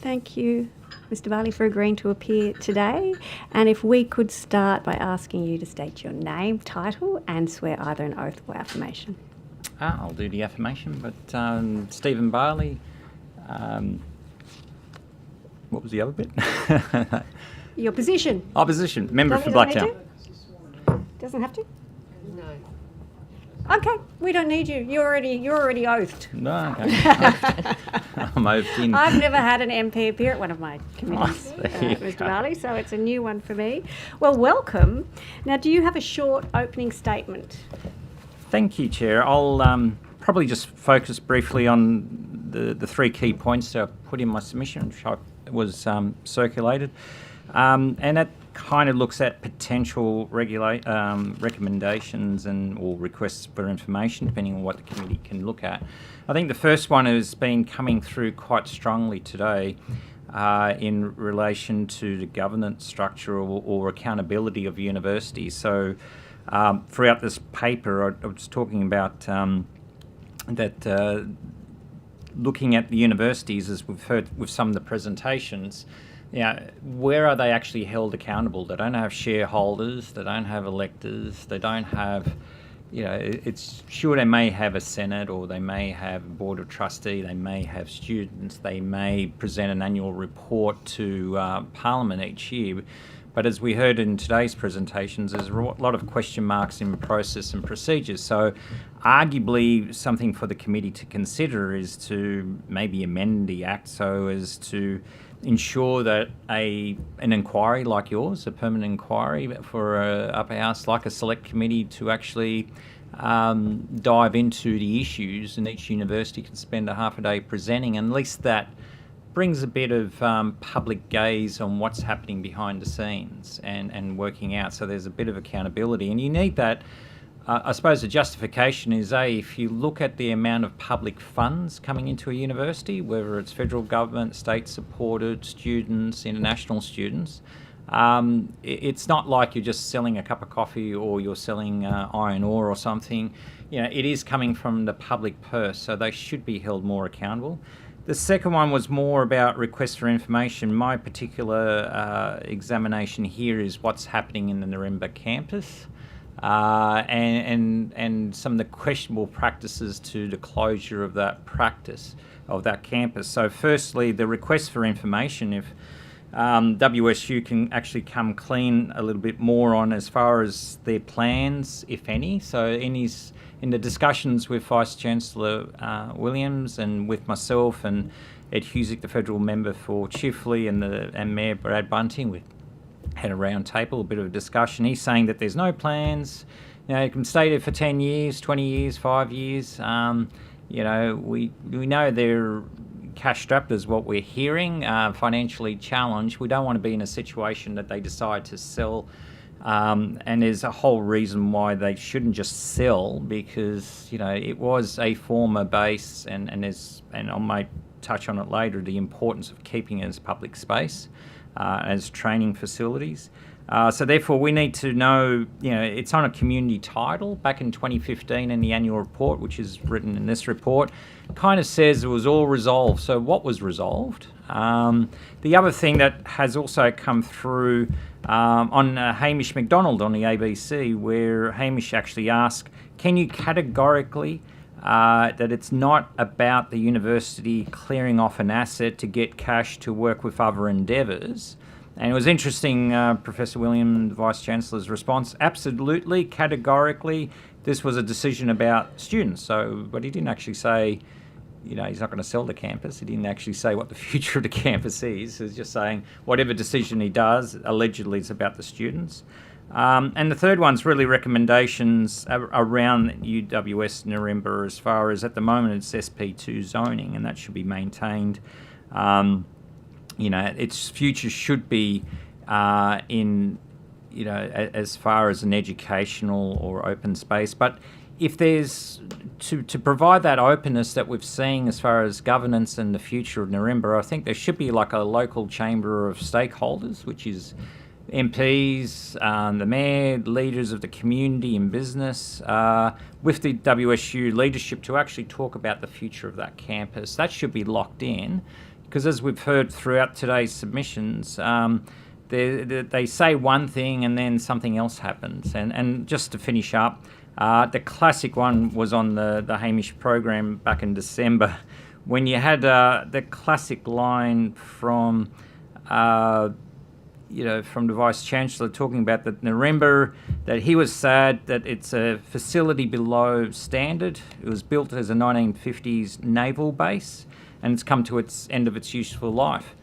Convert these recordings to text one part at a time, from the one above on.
Thank you, Mr. Bali, for agreeing to appear today. And if we could start by asking you to state your name, title, and swear either an oath or affirmation. I'll do the affirmation, but Stephen Bali. What was the other bit? Your position. Position. Member for Doesn't Blacktown. Doesn't have to? No. Okay, we don't need you. You're already oathed. No, okay. I'm oathed in. I've never had an MP appear at one of my committees, there you Mr. go. Bali, so it's a new one for me. Well, welcome. Now, do you have a short opening statement? Thank you, Chair. I'll probably just focus briefly on the three key points that I put in my submission, which was circulated. And that kind of looks at potential recommendations or requests for information, depending on what the committee can look at. I think the first one has been coming through quite strongly today in relation to the governance structure or accountability of universities. So throughout this paper, I was talking about that looking at the universities, as we've heard with some of the presentations, where are they actually held accountable? They don't have shareholders, they don't have electors, they don't have, it's sure they may have a Senate or they may have a Board of Trustee, they may have students, they may present an annual report to Parliament each year. But as we heard in today's presentations, there's a lot of question marks in process and procedures. So arguably something for the committee to consider is to maybe amend the Act so as to ensure that an inquiry like yours, a permanent inquiry for a upper house like a select committee, to actually dive into the issues, and each university can spend a half a day presenting, and at least that brings a bit of public gaze on what's happening behind the scenes and working out. So there's a bit of accountability, and you need that. I suppose the justification is, if you look at the amount of public funds coming into a university, whether it's federal government, state-supported, students, international students, it's not like you're just selling a cup of coffee or you're selling iron ore or something. It is coming from the public purse, so they should be held more accountable. The second one was more about requests for information. My particular examination here is what's happening in the Nirimba campus. And some of the questionable practices to the closure of that campus. So firstly, the request for information, if WSU can actually come clean a little bit more on as far as their plans, if any. So in the discussions with Vice-Chancellor Williams and with myself and Ed Husick, the federal member for Chifley, and Mayor Brad Bunting, we had a round table, a bit of a discussion. He's saying that there's no plans. You can stay there for 10 years, 20 years, 5 years. We know they're cash-strapped is what we're hearing, financially challenged. We don't want to be in a situation that they decide to sell. And there's a whole reason why they shouldn't just sell, because, it was a former base, and I might touch on it later, the importance of keeping it as public space. As training facilities. So therefore we need to know, it's on a community title. Back in 2015 in the annual report, which is written in this report, kind of says it was all resolved. So what was resolved? The other thing that has also come through on Hamish McDonald on the ABC, where Hamish actually asked, can you categorically that it's not about the university clearing off an asset to get cash to work with other endeavours. And it was interesting, Professor William, the Vice-Chancellor's response, absolutely, categorically, this was a decision about students. But he didn't actually say, he's not going to sell the campus. He didn't actually say what the future of the campus is. He's just saying whatever decision he does, allegedly it's about the students. And the third one's really recommendations around UWS Nirimba, as far as at the moment it's SP2 zoning, and that should be maintained. Its future should be as far as an educational or open space. But if there's to provide that openness that we've seen as far as governance and the future of Nirimba, I think there should be like a local chamber of stakeholders, which is MPs, the mayor, leaders of the community and business, with the WSU leadership to actually talk about the future of that campus. That should be locked in, because as we've heard throughout today's submissions, they say one thing and then something else happens. And just to finish up, the classic one was on the Hamish program back in December, when you had the classic line from the Vice-Chancellor talking about that Nirimba, that he was sad that it's a facility below standard. It was built as a 1950s naval base, and it's come to its end of its useful life.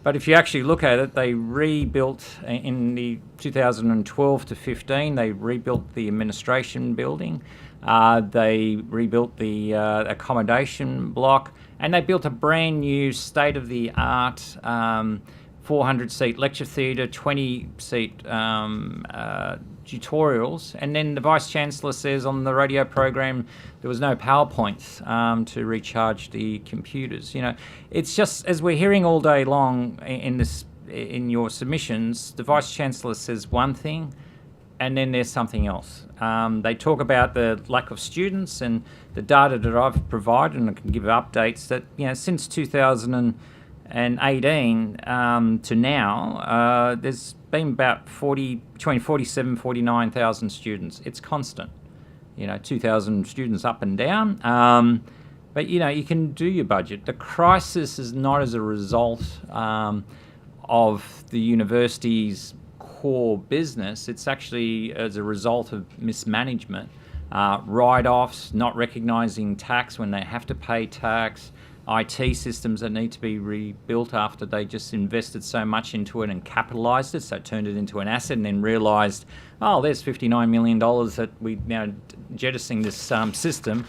But if you actually look at it, they rebuilt in the 2012 to 15, they rebuilt the administration building, they rebuilt the accommodation block, and they built a brand new state-of-the-art 400-seat lecture theatre, 20-seat tutorials, and then the Vice-Chancellor says on the radio program there was no PowerPoints to recharge the computers. It's just, as we're hearing all day long in your submissions, the Vice-Chancellor says one thing and then there's something else. They talk about the lack of students, and the data that I've provided, and I can give updates, that since 2018 to now, there's been about between 47,000 49,000 students. It's constant, 2,000 students up and down. But you can do your budget. The crisis is not as a result of the university's core business. It's actually as a result of mismanagement, write-offs, not recognising tax when they have to pay tax, IT systems that need to be rebuilt after they just invested so much into it and capitalised it, so turned it into an asset, and then realised, there's $59 million that we now jettisoning this system.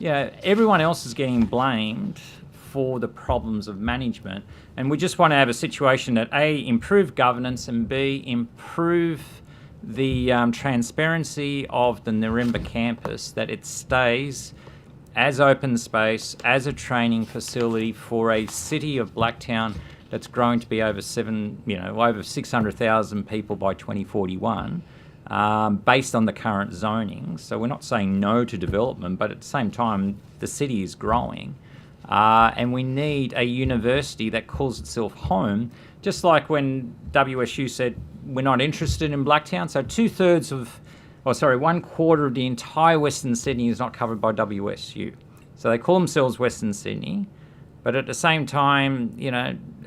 Everyone else is getting blamed for the problems of management, and we just want to have a situation that A, improve governance, and B, improve the transparency of the Nirimba campus, that it stays as open space, as a training facility for a city of Blacktown that's growing to be over 600,000 people by 2041, based on the current zoning. So we're not saying no to development, but at the same time, the city is growing. And we need a university that calls itself home, just like when WSU said, we're not interested in Blacktown. So one quarter of the entire Western Sydney is not covered by WSU. So they call themselves Western Sydney, but at the same time,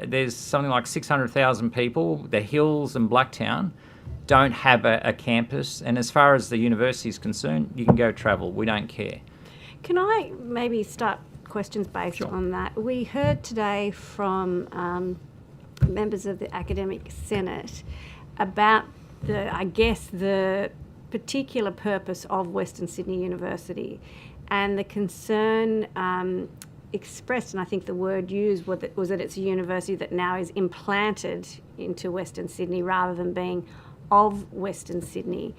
there's something like 600,000 people. The Hills and Blacktown don't have a campus, and as far as the university is concerned, you can go travel. We don't care. Can I maybe start questions based on that? We heard today from members of the Academic Senate about the particular purpose of Western Sydney University, and the concern expressed, and I think the word used was that it's a university that now is implanted into Western Sydney rather than being of Western Sydney.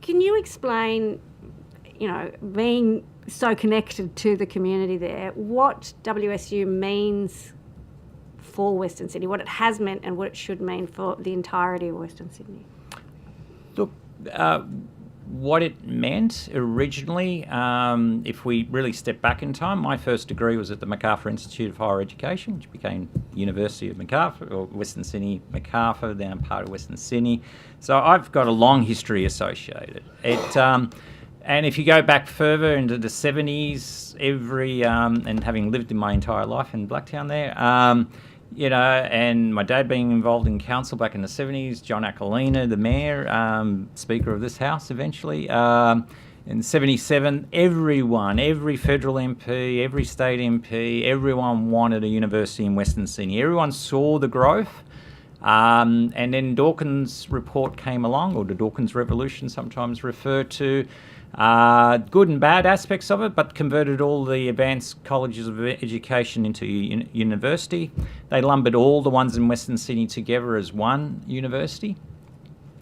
Can you explain, being so connected to the community there, what WSU means for Western Sydney, what it has meant and what it should mean for the entirety of Western Sydney? Look, what it meant originally, if we really step back in time, my first degree was at the Macarthur Institute of Higher Education, which became University of Macarthur, or Western Sydney Macarthur, then part of Western Sydney. So I've got a long history associated. And if you go back further into the 70s, and having lived in my entire life in Blacktown there, and my dad being involved in council back in the 70s, John Aquilina, the mayor, Speaker of this House eventually. In 77, every federal MP, every state MP, everyone wanted a university in Western Sydney. Everyone saw the growth. And then Dawkins' report came along, or the Dawkins Revolution sometimes referred to, good and bad aspects of it, but converted all the advanced colleges of education into university. They lumbered all the ones in Western Sydney together as one university.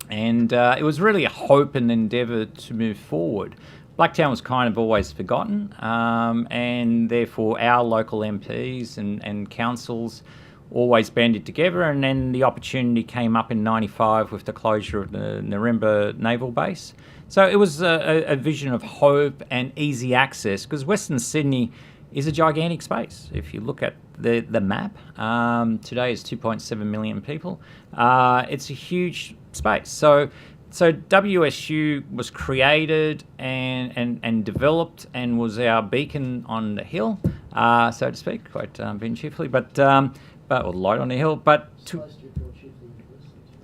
And it was really a hope and endeavour to move forward. Blacktown was kind of always forgotten, and therefore our local MPs and councils always banded together, and then the opportunity came up in 95 with the closure of the Nirimba Naval Base. So it was a vision of hope and easy access, because Western Sydney is a gigantic space. If you look at the map, today is 2.7 million people. It's a huge space. So WSU was created and developed and was our beacon on the hill, so to speak, quite being cheerfully, but or light on the hill. But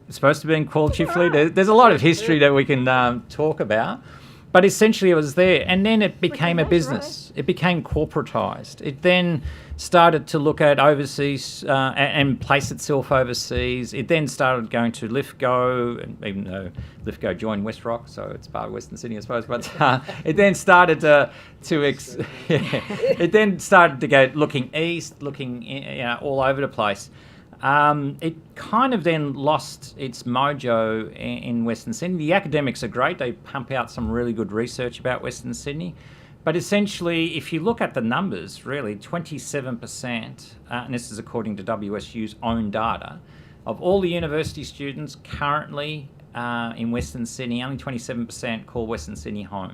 it's supposed to be called Chifley. There's a lot of history that we can talk about. But essentially it was there. And then it became a business. Right. It became corporatized. It then started to look at overseas and place itself overseas. It then started going to Lithgow, even though Lithgow joined West Rock, so it's part of Western Sydney, I suppose. But it then started it then started to go looking east, looking all over the place. It kind of then lost its mojo in Western Sydney. The academics are great. They pump out some really good research about Western Sydney. But essentially, if you look at the numbers, really, 27%, and this is according to WSU's own data, of all the university students currently in Western Sydney, only 27% call Western Sydney home.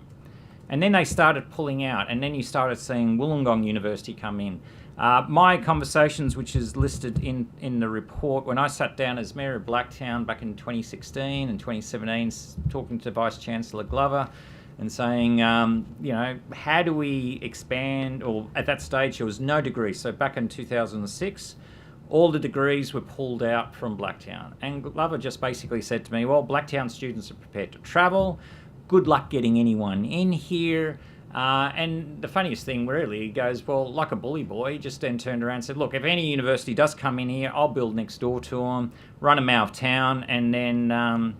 And then they started pulling out, and then you started seeing Wollongong University come in. My conversations, which is listed in the report, when I sat down as Mayor of Blacktown back in 2016 and 2017, talking to Vice-Chancellor Glover and saying, how do we expand, or at that stage there was no degree. So back in 2006, all the degrees were pulled out from Blacktown. And Glover just basically said to me, well, Blacktown students are prepared to travel. Good luck getting anyone in here. And the funniest thing really, he goes, well, like a bully boy, he just then turned around and said, look, if any university does come in here, I'll build next door to them, run them out of town, and then,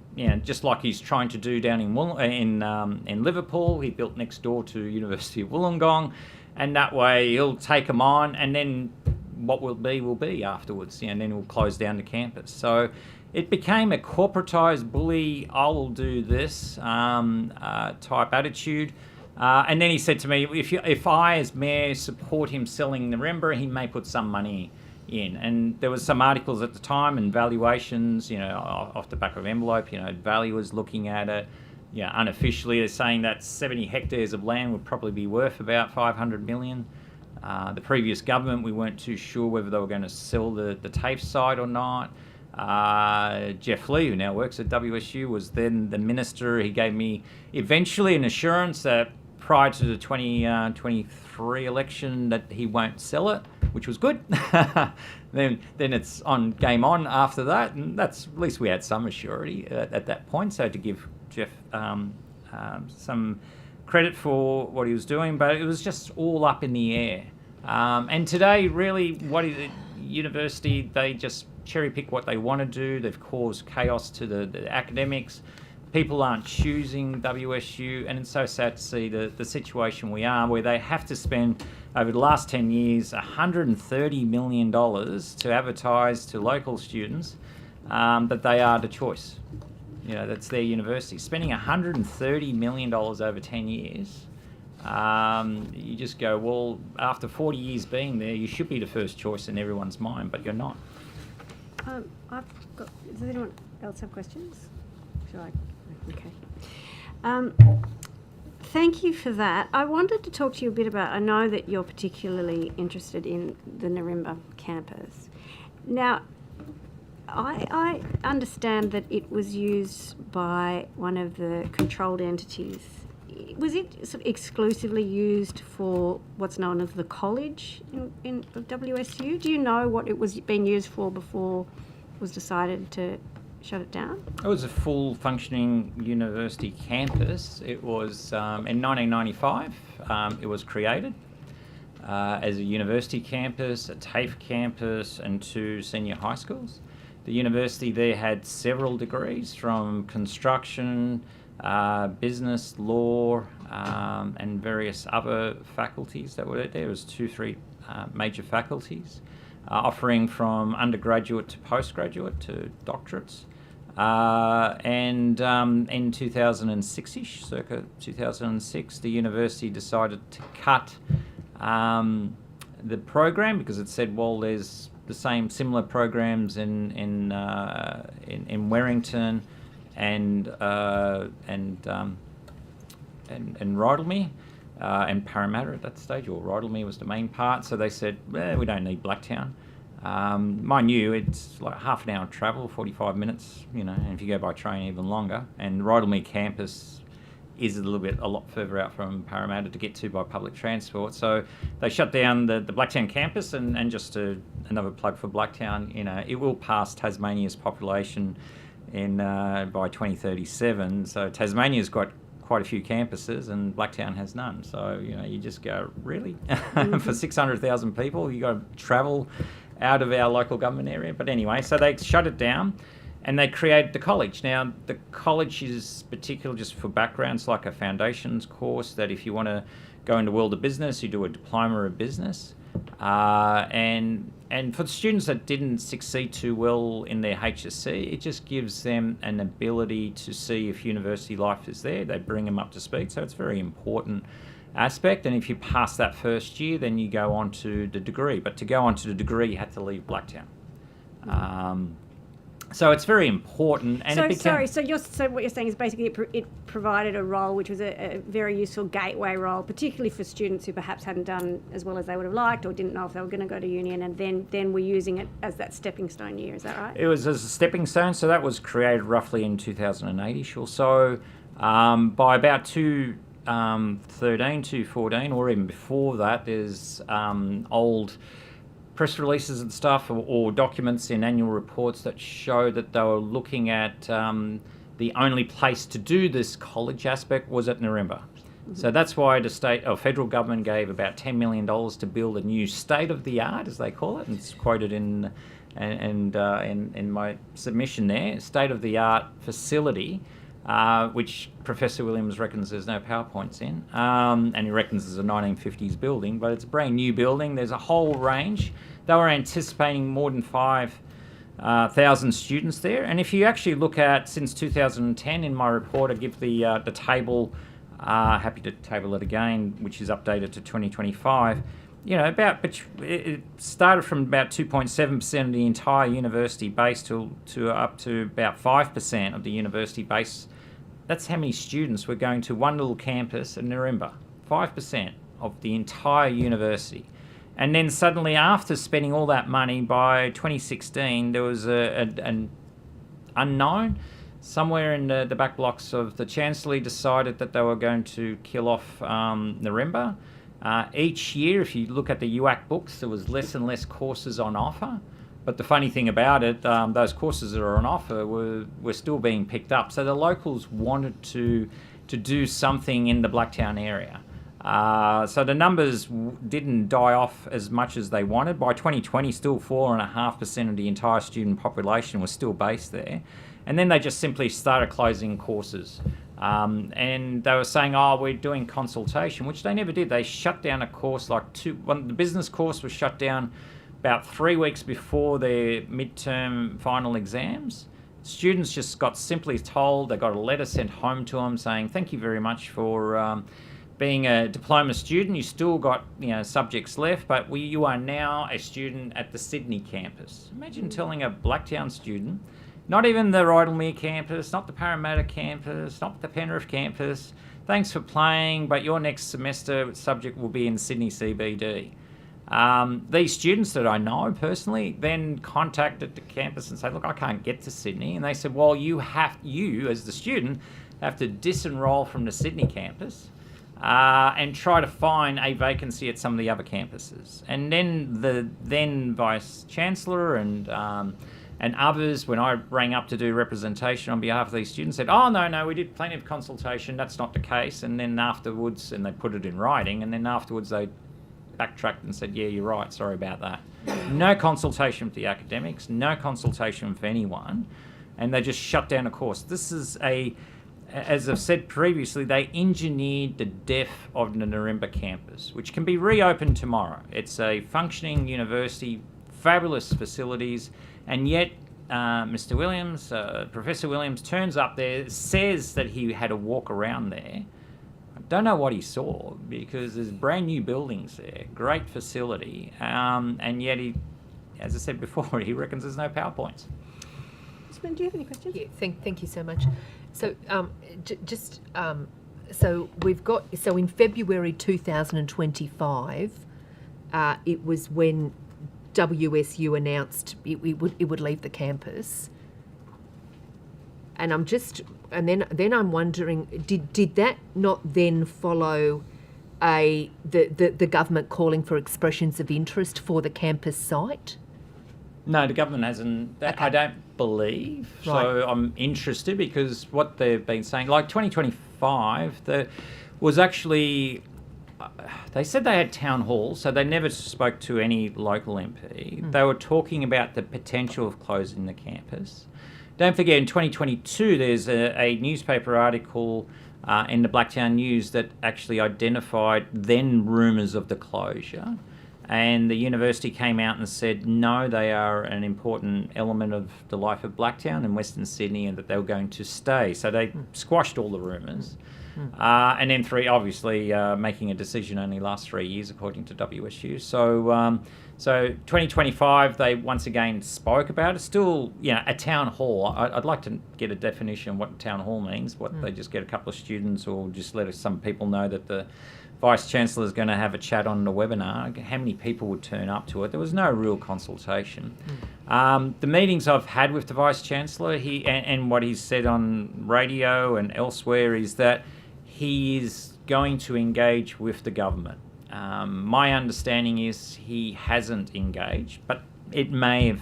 just like he's trying to do down in Liverpool, he built next door to University of Wollongong, and that way he'll take them on, and then what will be afterwards, and then he'll close down the campus. So it became a corporatized bully, I will do this type attitude. And then he said to me, if I, as mayor, support him selling Nirimba, he may put some money in. And there was some articles at the time and valuations, off the back of envelope, valuers looking at it. Unofficially, they're saying that 70 hectares of land would probably be worth about 500 million. The previous government, we weren't too sure whether they were going to sell the TAFE site or not. Jeff Lee, who now works at WSU, was then the minister. He gave me eventually an assurance that prior to the 2023 election that he won't sell it, which was good. then it's on game on after that, and that's at least we had some assurity at that point. So to give Jeff some credit for what he was doing, but it was just all up in the air. And today, really, what is it? University, they just cherry pick what they want to do. They've caused chaos to the academics. People aren't choosing WSU, and it's so sad to see the situation we are, where they have to spend, over the last 10 years, $130 million to advertise to local students that they are the choice. That's their university. Spending $130 million over 10 years, you just go, well, after 40 years being there, you should be the first choice in everyone's mind, but you're not. Does anyone else have questions? Shall I? Okay. Thank you for that. I wanted to talk to you a bit about, I know that you're particularly interested in the Nirimba campus. Now, I understand that it was used by one of the controlled entities. Was it sort of exclusively used for what's known as the college in WSU? Do you know what it was being used for before it was decided to shut it down? It was a full functioning university campus. It was in 1995. It was created as a university campus, a TAFE campus, and 2 senior high schools. The university there had several degrees from construction, business, law, and various other faculties that were there. There was 2-3 major faculties, offering from undergraduate to postgraduate to doctorates. And in 2006-ish, circa 2006, the university decided to cut the program because it said, well, there's the similar programs in Warrington and Rydalmere, and Parramatta at that stage, or Rydalmere was the main part. So they said, we don't need Blacktown. Mind you, it's like half an hour travel, 45 minutes, and if you go by train, even longer. And Rydalmere campus is a lot further out from Parramatta to get to by public transport. So they shut down the Blacktown campus, and just another plug for Blacktown, it will pass Tasmania's population by 2037. So Tasmania's got quite a few campuses and Blacktown has none. So, you just go, really? For 600,000 people, you got to travel out of our local government area. But anyway, so they shut it down. And they created the college. Now, the college is particular, just for background. It's like a foundations course that if you want to go into the world of business, you do a diploma of business. And for the students that didn't succeed too well in their HSC, it just gives them an ability to see if university life is there. They bring them up to speed. So it's a very important aspect. And if you pass that first year, then you go on to the degree. But to go on to the degree, you had to leave Blacktown. So it's very important. And so what you're saying is basically it provided a role which was a very useful gateway role, particularly for students who perhaps hadn't done as well as they would have liked or didn't know if they were going to go to uni, and then we're using it as that stepping stone year. Is that right? It was as a stepping stone. So that was created roughly in 2008-ish or so. By about 2013, 2014, or even before that, there's old press releases and stuff or documents in annual reports that show that they were looking at the only place to do this college aspect was at Nirimba. Mm-hmm. So that's why the federal government gave about $10 million to build a new state-of-the-art, as they call it, and it's quoted in my submission there, state-of-the-art facility, which Professor Williams reckons there's no PowerPoints in, and he reckons it's a 1950s building, but it's a brand new building. There's a whole range. They were anticipating more than 5,000 students there, and if you actually look at since 2010 in my report, I give the table, happy to table it again, which is updated to 2025. It started from about 2.7% of the entire university base to up to about 5% of the university base. That's how many students were going to one little campus in Nirimba. 5% of the entire university. And then suddenly, after spending all that money, by 2016, there was an unknown. Somewhere in the back blocks of the Chancellery decided that they were going to kill off Nirimba. Each year, if you look at the UAC books, there was less and less courses on offer. But the funny thing about it, those courses that are on offer were still being picked up. So the locals wanted to do something in the Blacktown area. So the numbers didn't die off as much as they wanted. By 2020, still 4.5% of the entire student population was still based there. And then they just simply started closing courses. And they were saying, we're doing consultation, which they never did. They shut down a course the business course was shut down about 3 weeks before their midterm final exams. Students just got simply told, they got a letter sent home to them saying, thank you very much for being a diploma student. You still got subjects left, but you are now a student at the Sydney campus. Imagine telling a Blacktown student, not even the Rydalmere campus, not the Parramatta campus, not the Penrith campus, thanks for playing, but your next semester subject will be in Sydney CBD. These students that I know personally then contacted the campus and said, look, I can't get to Sydney. And they said, well, you as the student have to disenroll from the Sydney campus and try to find a vacancy at some of the other campuses. And then the then Vice Chancellor and others, when I rang up to do representation on behalf of these students, said, no, we did plenty of consultation, that's not the case. And then afterwards, and they put it in writing, and then afterwards they backtracked and said, yeah, you're right, sorry about that. No consultation with the academics, no consultation with anyone, and they just shut down a course. This is as I've said previously, they engineered the death of the Nirimba campus, which can be reopened tomorrow. It's a functioning university, fabulous facilities, and yet Mr. Williams, Professor Williams, turns up there, says that he had a walk around there. I don't know what he saw, because there's brand new buildings there, great facility, and yet he, as I said before, he reckons there's no PowerPoints. Do you have any questions? Yeah, thank you so much. So just So in February 2025, it was when WSU announced it would leave the campus. And then I'm wondering, did that not then follow the government calling for expressions of interest for the campus site? No, the government hasn't. I don't believe. Right. So I'm interested because what they've been saying, like 2025, there was actually. They said they had town halls, so they never spoke to any local MP. They were talking about the potential of closing the campus. Don't forget, in 2022, there's a newspaper article in the Blacktown News that actually identified then rumours of the closure. And the university came out and said, no, they are an important element of the life of Blacktown and Western Sydney and that they were going to stay. So they squashed all the rumours. And then making a decision only lasts 3 years, according to WSU. So 2025, they once again spoke about it. Still, a town hall. I'd like to get a definition of what a town hall means. What they just get a couple of students or just let some people know that the Vice-Chancellor is going to have a chat on the webinar. How many people would turn up to it? There was no real consultation. The meetings I've had with the Vice-Chancellor, and what he's said on radio and elsewhere is that he is going to engage with the government. My understanding is he hasn't engaged, but it may have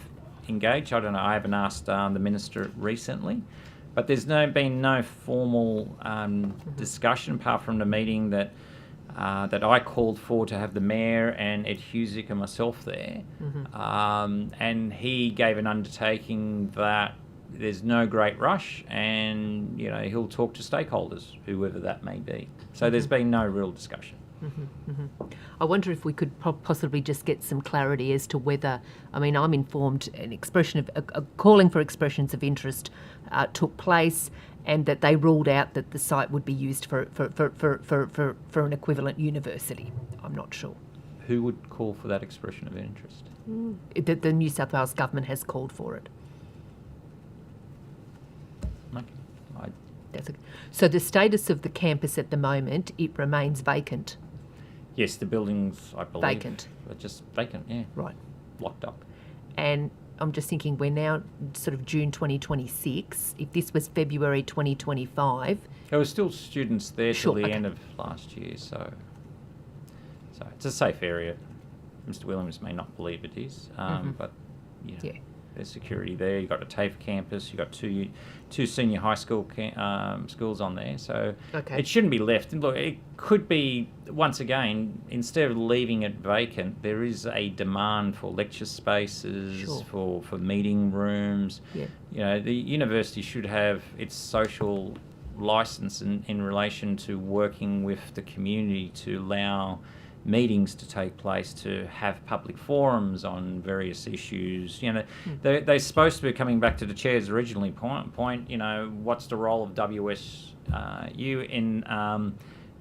engaged. I don't know. I haven't asked the Minister recently. But there's been no formal discussion apart from the meeting that I called for to have the Mayor and Ed Husick and myself there. And he gave an undertaking that there's no great rush and, he'll talk to stakeholders, whoever that may be. So there's been no real discussion. I wonder if we could possibly just get some clarity as to whether, I'm informed an expression of a calling for expressions of interest took place, and that they ruled out that the site would be used for an equivalent university. I'm not sure. Who would call for that expression of interest? The New South Wales government has called for it. Okay. So the status of the campus at the moment, it remains vacant. Yes, the buildings, I believe, vacant. Are just vacant, yeah. Right. Locked up. And I'm just thinking, we're now sort of June 2026. If this was February 2025... There were still students there till the end of last year, so it's a safe area. Mr Williams may not believe it is, but there's security there. You've got a TAFE campus, you've got two senior high school schools on there, so it shouldn't be left. And look, it could be, once again, instead of leaving it vacant, there is a demand for lecture spaces, for meeting rooms. The university should have its social licence in relation to working with the community to allow meetings to take place, to have public forums on various issues. They're supposed to be coming back to the chair's originally point. What's the role of WSU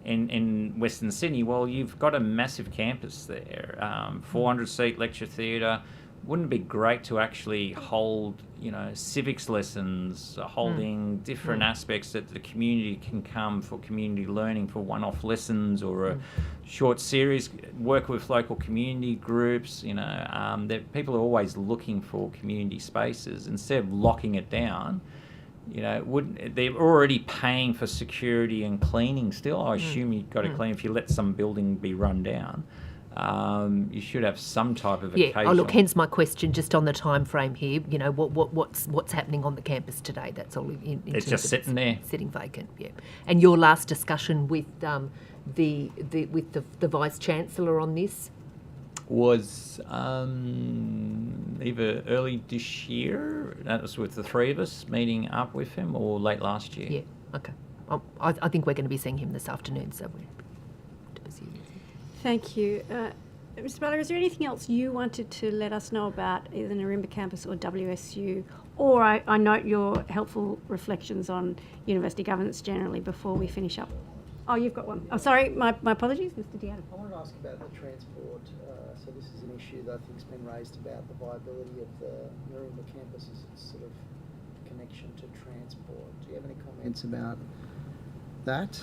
in Western Sydney? Well, you've got a massive campus there, 400-seat lecture theatre. Wouldn't it be great to actually hold, civics lessons, holding different aspects that the community can come for community learning, for one-off lessons or a short series, work with local community groups, people are always looking for community spaces. Instead of locking it down, they're already paying for security and cleaning still. I assume you've got to clean if you let some building be run down. You should have some type of occasion. Oh, look, hence my question, just on the time frame here. What's happening on the campus today? That's all. It's just sitting there, sitting vacant. Yeah. And your last discussion with the Vice Chancellor on this was either early this year. That was with the three of us meeting up with him, or late last year. Yeah. Okay. I think we're going to be seeing him this afternoon, so we're to pursue this. Thank you. Mr. Butler, is there anything else you wanted to let us know about either the Nirimba campus or WSU? Or I note your helpful reflections on university governance generally before we finish up. Oh, you've got one. Oh, sorry, my apologies, Mr. Deanna. I wanted to ask about the transport. So this is an issue that I think has been raised about the viability of the Nirimba campus's sort of connection to transport. Do you have any comments about that?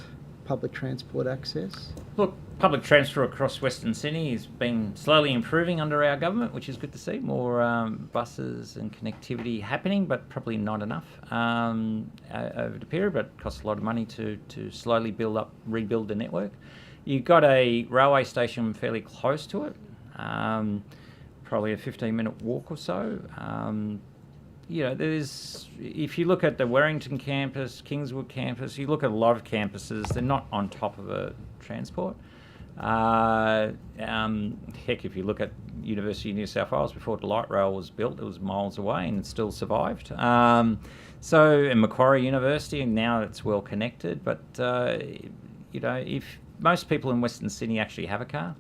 public transport access? Look, public transport across Western Sydney has been slowly improving under our government, which is good to see. More buses and connectivity happening, but probably not enough over the period, but it costs a lot of money to slowly rebuild the network. You've got a railway station fairly close to it, probably a 15-minute walk or so. If you look at the Warrington campus, Kingswood campus, you look at a lot of campuses, they're not on top of a transport. Heck, if you look at University of New South Wales, before the light rail was built, it was miles away and it still survived. And Macquarie University, and now it's well connected. But, if most people in Western Sydney actually have a car,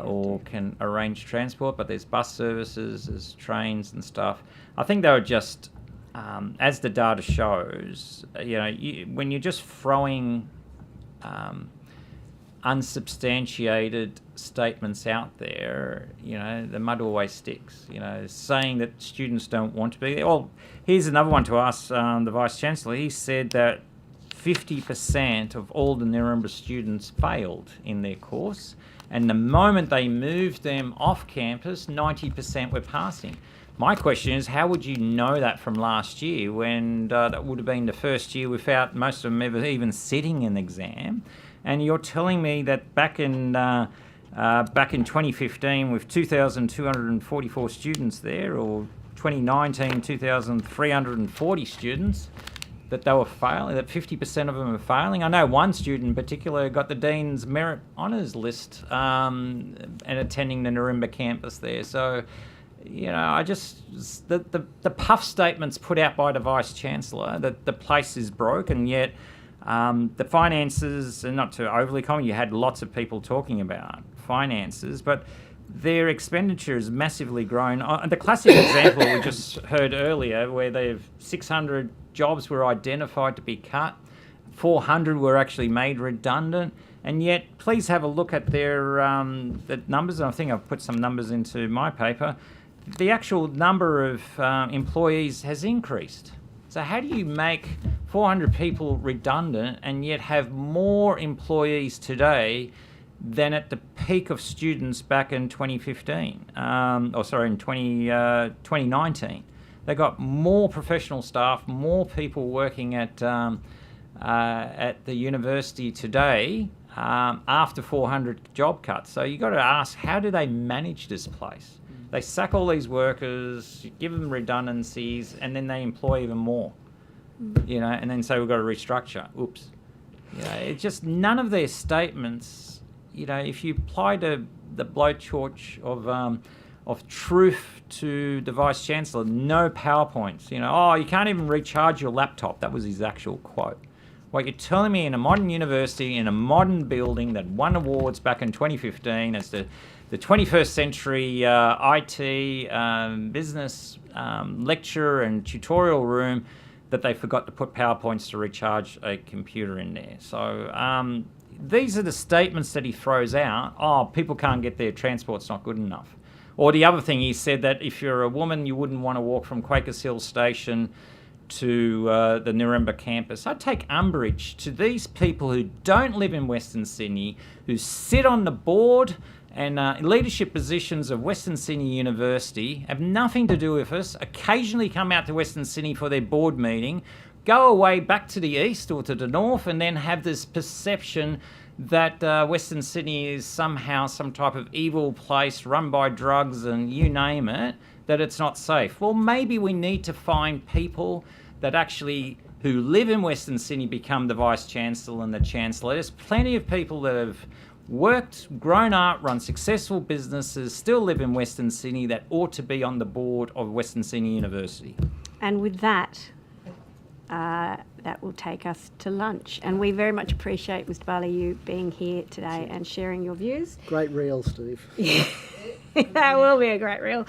or can arrange transport, but there's bus services, there's trains and stuff. I think they were just, as the data shows, when you're just throwing unsubstantiated statements out there, the mud always sticks. Saying that students don't want to be there. Well, here's another one to us, the Vice-Chancellor. He said that 50% of all the Nirimba students failed in their course, and the moment they moved them off campus, 90% were passing. My question is, how would you know that from last year, when that would have been the first year without most of them ever even sitting an exam? And you're telling me that back in 2015, with 2,244 students there, or 2019, 2,340 students, that they were failing, that 50% of them are failing. I know one student in particular got the Dean's Merit Honours list and attending the Nirimba campus there. So, the puff statements put out by the Vice-Chancellor that the place is broke, and yet the finances, and not to overly comment, you had lots of people talking about finances, but their expenditure has massively grown. The classic example we just heard earlier, where they've 600 jobs were identified to be cut, 400 were actually made redundant, and yet please have a look at their the numbers. And I think I've put some numbers into my paper. The actual number of employees has increased. So how do you make 400 people redundant and yet have more employees today than at the peak of students back in 2015? In 2019. They got more professional staff, more people working at the university today after 400 job cuts. So you've got to ask, how do they manage this place? They sack all these workers, give them redundancies, and then they employ even more. And then say we've got to restructure. Oops. It's just none of their statements. If you apply the blowtorch of truth to the Vice-Chancellor, no PowerPoints. You can't even recharge your laptop. That was his actual quote. What you're telling me, in a modern university, in a modern building that won awards back in 2015 as the 21st century IT business lecture and tutorial room, that they forgot to put PowerPoints to recharge a computer in there. So these are the statements that he throws out. People can't get there, transport's not good enough. Or the other thing, he said that if you're a woman, you wouldn't want to walk from Quakers Hill Station to the Nirimba campus. I take umbrage to these people who don't live in Western Sydney, who sit on the board and leadership positions of Western Sydney University, have nothing to do with us, occasionally come out to Western Sydney for their board meeting, go away back to the east or to the north, and then have this perception that Western Sydney is somehow some type of evil place run by drugs and you name it, that it's not safe. Well, maybe we need to find people that actually, who live in Western Sydney, become the Vice-Chancellor and the Chancellor. There's plenty of people that have worked, grown up, run successful businesses, still live in Western Sydney, that ought to be on the board of Western Sydney University. And with that, that will take us to lunch. And we very much appreciate, Mr. Bali, you being here today and sharing your views. Great reel, Steve. That will be a great reel.